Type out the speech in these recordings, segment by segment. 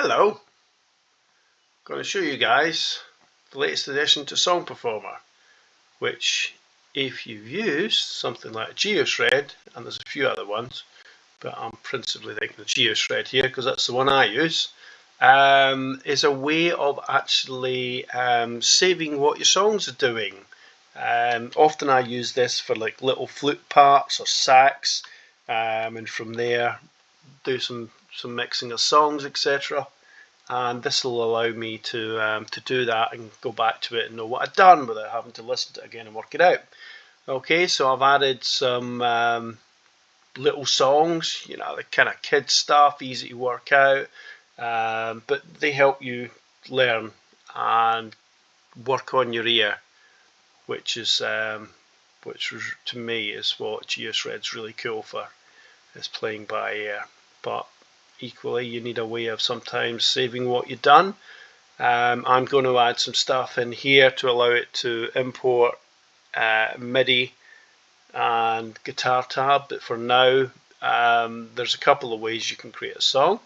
Hello, I'm going to show you guys the latest addition to Song Performer, which if you've used something like Geoshred, and there's a few other ones, but I'm principally thinking of Geoshred here because that's the one I use, is a way of actually saving what your songs are doing. Often I use this for like little flute parts or sax, and from there do some mixing of songs, etc. And this will allow me to do that and go back to it and know what I've done without having to listen to it again and work it out. Okay, so I've added some little songs, you know, the kind of kid stuff, easy to work out, but they help you learn and work on your ear, which to me is what Geoshred's really cool for, is playing by ear. But equally, you need a way of sometimes saving what you've done. I'm going to add some stuff in here to allow it to import MIDI and guitar tab, but for now there's a couple of ways you can create a song.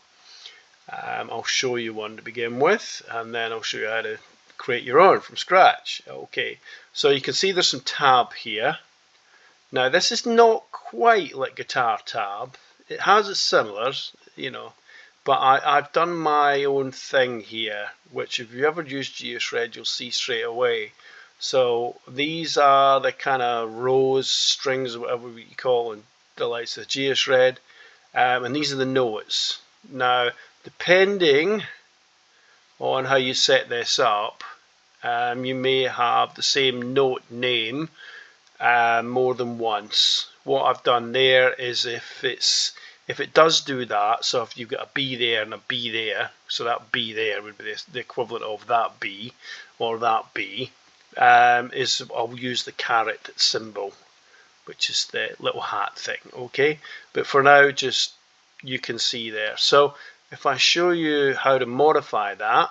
I'll show you one to begin with, and then I'll show you how to create your own from scratch. Okay, so you can see there's some tab here. Now this is not quite like guitar tab. It has its similars, you know, but I've done my own thing here, which if you ever use Geoshred, you'll see straight away. So these are the kind of rows, strings, whatever you call them, the likes of Geoshred, and these are the notes. Now, depending on how you set this up, you may have the same note name more than once. What I've done there is if it does do that, so if you've got a B there and a B there, so that B there would be the equivalent of that B or that B, I'll use the caret symbol, which is the little hat thing, okay? But for now, just you can see there. So if I show you how to modify that,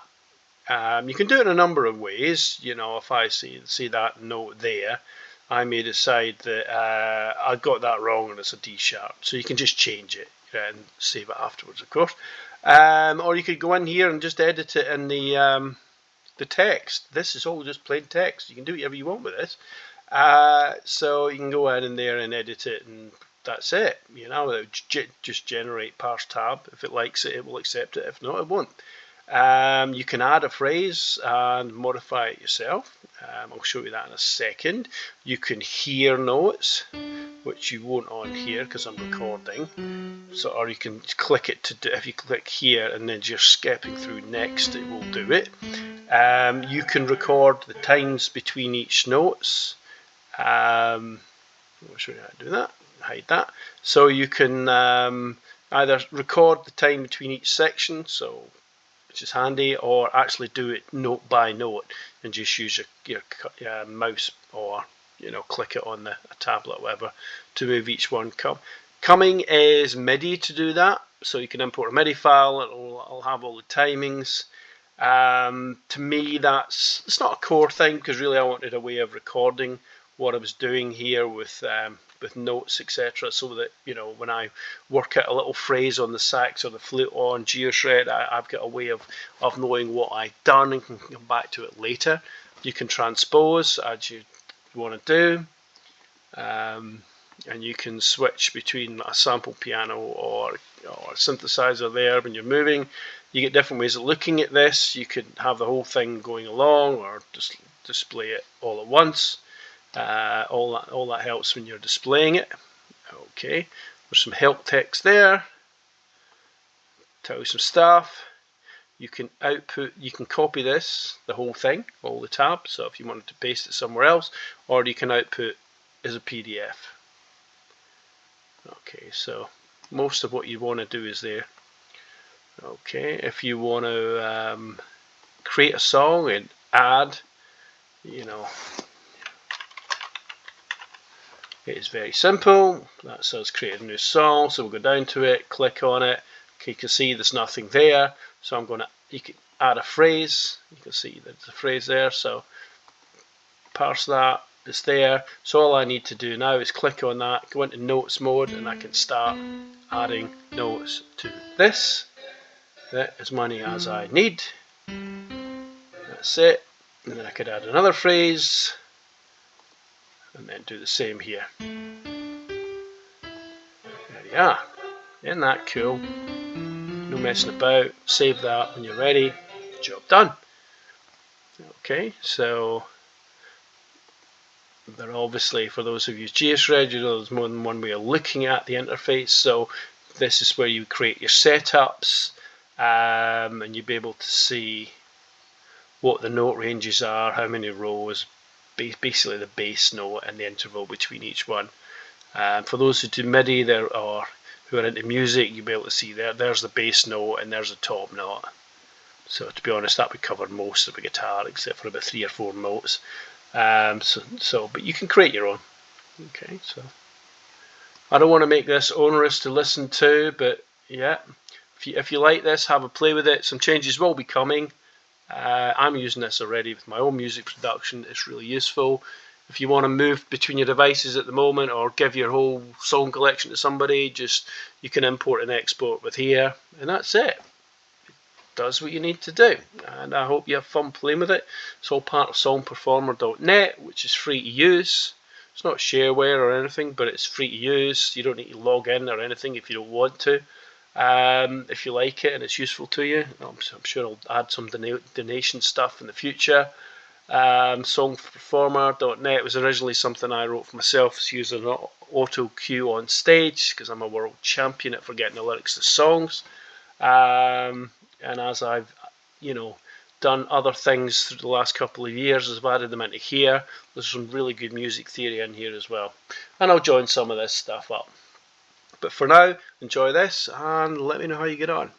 you can do it in a number of ways. You know, if I see that note there, I may decide that I got that wrong and it's a D sharp. So you can just change it and save it afterwards, of course. Or you could go in here and just edit it in the text. This is all just plain text. You can do whatever you want with this. So you can go in there and edit it, and that's it. You know, just generate parse tab. If it likes it, it will accept it. If not, it won't. You can add a phrase and modify it yourself. I'll show you that in a second. You can hear notes, which you won't on here because I'm recording. So, or you can click it to do. If you click here and then just skipping through next, it will do it. You can record the times between each notes. I'll show you how to do that. Hide that. So you can either record the time between each section, so which is handy, or actually do it note by note and just use your mouse, or click it on a tablet or whatever to move each one. Coming is MIDI to do that, so you can import a MIDI file. It'll have all the timings. To me, it's not a core thing, because really I wanted a way of recording what I was doing here with notes, etc., so that when I work out a little phrase on the sax or the flute on Geoshred, I've got a way of knowing what I've done and can come back to it later. You can transpose as you want to do, and you can switch between a sample piano or a synthesizer there when you're moving. You get different ways of looking at this. You could have the whole thing going along, or just display it all at once. All that helps when you're displaying it. Okay, there's some help text there. Tell you some stuff. You can copy this, the whole thing, all the tabs. So if you wanted to paste it somewhere else, or you can output as a PDF. Okay, so most of what you want to do is there. Okay, if you want to create a song and add, it is very simple. That says create a new song, so we'll go down to it, click on it. Okay, you can see there's nothing there, so you can add a phrase. You can see there's a phrase there, so parse that. It's there. So all I need to do now is click on that, go into notes mode, and I can start adding notes to this. as many as I need. That's it. And then I could add another phrase and then do the same here. There you are. Isn't that cool? No messing about. Save that when you're ready. Job done. Okay, so they're obviously, for those who've used Geoshred, you know there's more than one way of looking at the interface. So this is where you create your setups, and you'll be able to see what the note ranges are, how many rows, basically the bass note and the interval between each one. For those who do MIDI or who are into music, you'll be able to see there's the bass note and there's the top note. So to be honest, that would cover most of a guitar except for about 3 or 4 notes. But you can create your own. Okay, so I don't want to make this onerous to listen to, but yeah, if you like this, have a play with it. Some changes will be coming. I'm using this already with my own music production. It's really useful. If you want to move between your devices at the moment or give your whole song collection to somebody, you can import and export with here, and that's it. Does what you need to do, and I hope you have fun playing with it. It's all part of songperformer.net, which is free to use. It's not shareware or anything, but it's free to use. You don't need to log in or anything if you don't want to. If you like it and it's useful to you, I'm sure I'll add some donation stuff in the future. Songperformer.net was originally something I wrote for myself to use an auto cue on stage because I'm a world champion at forgetting the lyrics to songs. And as I've done other things through the last couple of years, as I've added them into here, there's some really good music theory in here as well, and I'll join some of this stuff up. But for now, enjoy this and let me know how you get on.